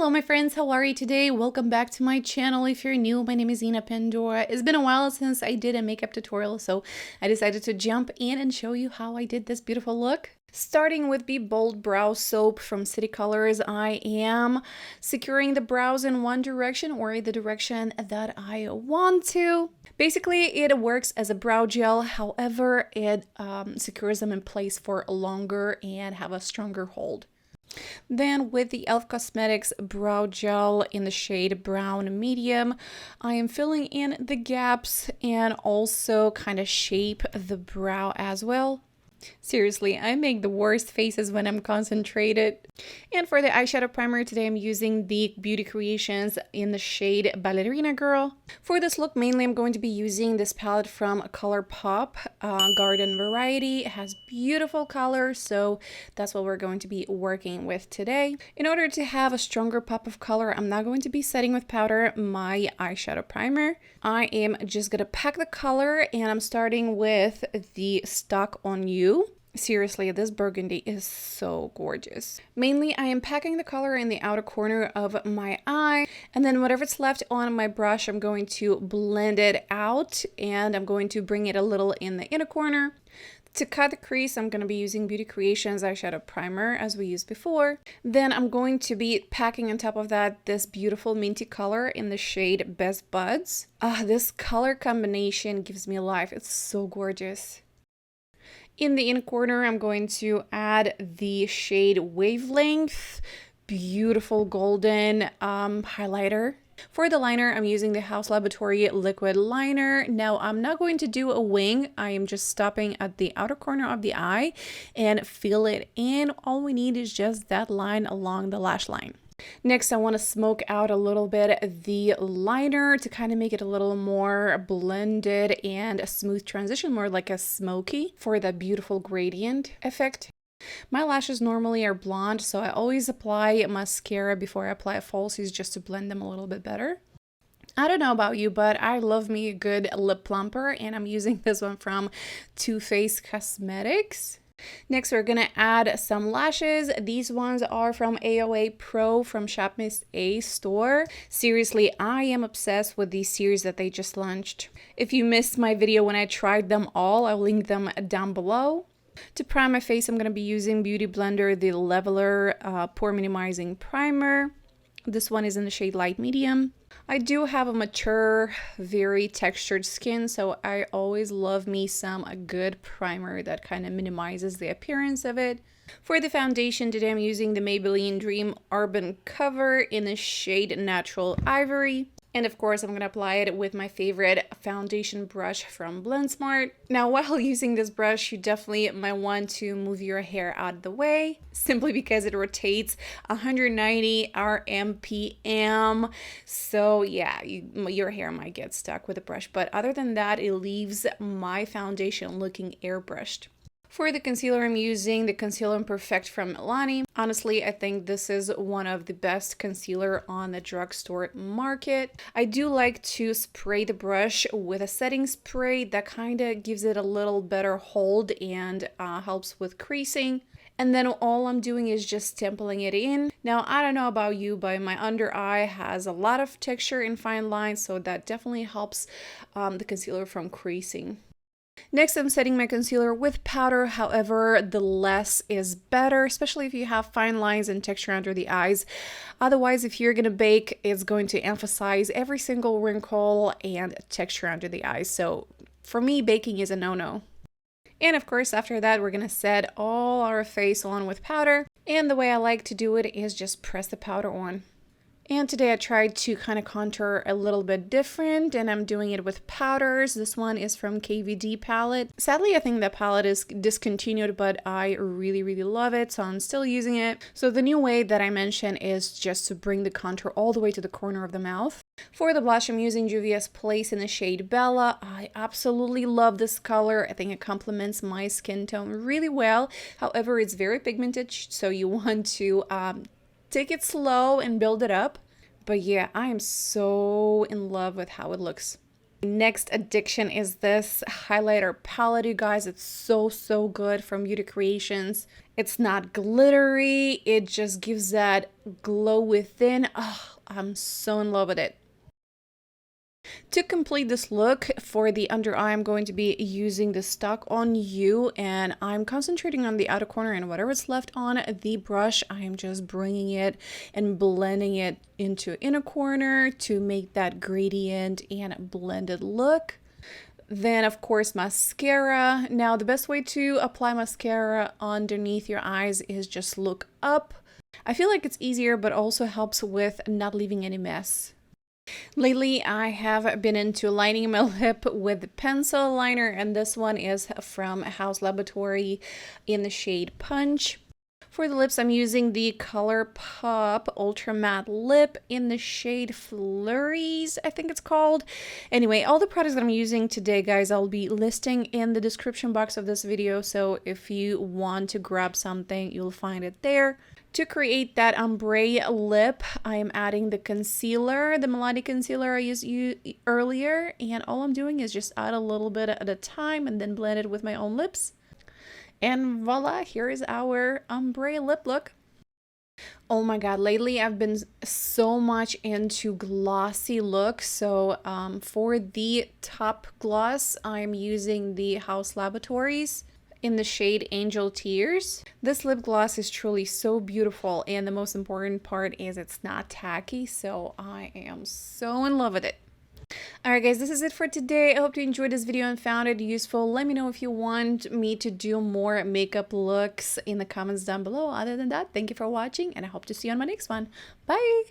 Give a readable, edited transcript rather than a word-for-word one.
Hello my friends, how are you today? Welcome back to my channel. If you're new, my name is Ina Pandora. It's been a while since I did a makeup tutorial, so I decided to jump in and show you how I did this beautiful look. Starting with the Bold Brow Soap from City Colors, I am securing the brows in one direction or the direction that I want to. Basically, it works as a brow gel, however, it secures them in place for longer and have a stronger hold. Then with the e.l.f. Cosmetics Brow Gel in the shade Brown Medium, I am filling in the gaps and also kind of shape the brow as well. Seriously, I make the worst faces when I'm concentrated. And for the eyeshadow primer, today I'm using the Beauty Creations in the shade Ballerina Girl. For this look, mainly I'm going to be using this palette from Colourpop Garden Variety. It has beautiful colors, so that's what we're going to be working with today. In order to have a stronger pop of color, I'm not going to be setting with powder my eyeshadow primer. I am just going to pack the color, and I'm starting with the Stuck on You. Seriously, this burgundy is so gorgeous. Mainly, I am packing the color in the outer corner of my eye, and then whatever's left on my brush, I'm going to blend it out, and I'm going to bring it a little in the inner corner. To cut the crease, I'm going to be using Beauty Creations eyeshadow primer as we used before. Then I'm going to be packing on top of that this beautiful minty color in the shade Best Buds. This color combination gives me life. It's so gorgeous. In the inner corner, I'm going to add the shade Wavelength, beautiful golden highlighter. For the liner, I'm using the House Laboratory liquid liner. Now, I'm not going to do a wing. I am just stopping at the outer corner of the eye and fill it in. All we need is just that line along the lash line. Next, I want to smoke out a little bit the liner to kind of make it a little more blended and a smooth transition, more like a smoky for that beautiful gradient effect. My lashes normally are blonde, so I always apply mascara before I apply falsies just to blend them a little bit better. I don't know about you, but I love me a good lip plumper, and I'm using this one from Too Faced Cosmetics. Next, we're going to add some lashes. These ones are from AOA Pro from Shop Miss A store. Seriously, I am obsessed with these series that they just launched. If you missed my video when I tried them all, I'll link them down below. To prime my face, I'm going to be using Beauty Blender, the Leveler Pore Minimizing Primer. This one is in the shade Light Medium. I do have a mature, very textured skin, so I always love me some a good primer that kind of minimizes the appearance of it. For the foundation, today I'm using the Maybelline Dream Urban Cover in the shade Natural Ivory. And of course, I'm going to apply it with my favorite foundation brush from Blend Smart. Now, while using this brush, you definitely might want to move your hair out of the way, simply because it rotates 190 RPM. So yeah, your hair might get stuck with the brush. But other than that, it leaves my foundation looking airbrushed. For the concealer, I'm using the Concealer Imperfect from Milani. Honestly, I think this is one of the best concealer on the drugstore market. I do like to spray the brush with a setting spray that kind of gives it a little better hold and helps with creasing. And then all I'm doing is just stippling it in. Now, I don't know about you, but my under eye has a lot of texture and fine lines, so that definitely helps the concealer from creasing. Next, I'm setting my concealer with powder. However, the less is better, especially if you have fine lines and texture under the eyes. Otherwise, if you're going to bake, it's going to emphasize every single wrinkle and texture under the eyes. So for me, baking is a no-no. And of course, after that, we're going to set all our face on with powder. And the way I like to do it is just press the powder on. And today I tried to kind of contour a little bit different, and I'm doing it with powders. This one is from KVD palette. Sadly, I think that palette is discontinued, but I really love it, so I'm still using it. So the new way that I mentioned is just to bring the contour all the way to the corner of the mouth. For the blush, I'm using Juvia's Place in the shade Bella. I absolutely love this color. I think it complements my skin tone really well. However, it's very pigmented, so you want to take it slow and build it up. But yeah, I am so in love with how it looks. Next addiction is this highlighter palette, you guys. It's so good from Beauty Creations. It's not glittery. It just gives that glow within. Oh, I'm so in love with it. To complete this look for the under eye, I'm going to be using the Stuck on You, and I'm concentrating on the outer corner, and whatever's left on the brush, I'm just bringing it and blending it into inner corner to make that gradient and blended look. Then, of course, mascara. Now, the best way to apply mascara underneath your eyes is just look up. I feel like it's easier, but also helps with not leaving any mess. Lately, I have been into lining my lip with pencil liner, and this one is from House Laboratory in the shade Punch. For the lips, I'm using the Colourpop Ultra Matte Lip in the shade Flurries, I think it's called. Anyway, all the products that I'm using today, guys, I'll be listing in the description box of this video, so if you want to grab something, you'll find it there. To create that ombre lip, I am adding the concealer, the Melodic concealer I used earlier, and all I'm doing is just add a little bit at a time and then blend it with my own lips. And voila, here is our ombre lip look. Oh my god, lately I've been so much into glossy looks. So for the top gloss, I'm using the House Laboratories in the shade Angel Tears. This lip gloss is truly so beautiful, and the most important part is it's not tacky, so I am so in love with it. Alright guys, this is it for today. I hope you enjoyed this video and found it useful. Let me know if you want me to do more makeup looks in the comments down below. Other than that, thank you for watching, and I hope to see you on my next one. Bye!